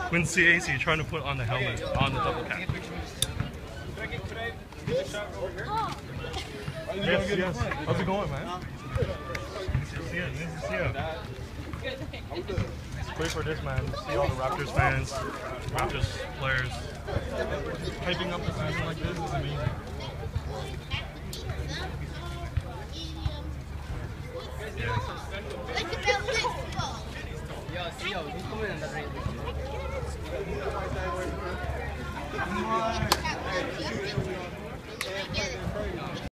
Quincy Acy trying to put on the helmet on the double cap. Yes, yes. How's it going, man? Nice to see you. Nice to see you. Wait for this, man. See all the Raptors fans, Raptors players. Hyping up the season like this is amazing. Yeah.